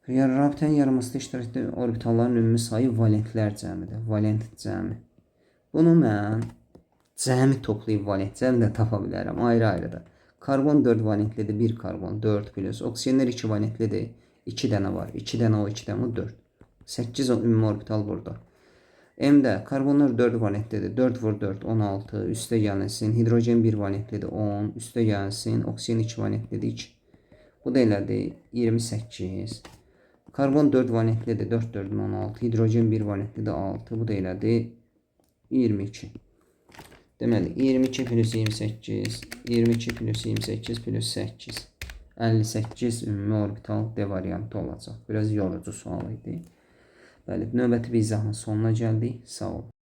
Rabitənin yaranmasında iştirak edən orbitalların ümumi sayı valentlər cəmidir. Valent cəmi. Bunu mən cəmi toplayıb valent cəmi də tapa bilərəm. Ayrı-ayrı da. Karbon 4 valentlidir. 1 karbon 4 plus. Oksigenlər 2 valentlidir. 2 dənə var. 2 dənə o, 2 dənə o 4. 8 ümumi orbital burada. M'də karbonlar 4 valentlidir. 4 vur 4 16. Üstə gəlsin. Hidrogen 1 valentlidir. 10. Üstə gəlsin. Oksigen 2 valentlidir. 2. Bu da elədir. 28. Karbon 4 valentlidir. 4 4 16. Hidrogen 1 valentlidir. 6. Bu da elədir. 22. Deməli, 22 plus 28. 22 plus 28 plus 8. 58 ümumi orbital D variantı olacaq. Biraz yorucu sual idi. Bəli, növbəti bir izahın sonuna gəldik. Sağ olun.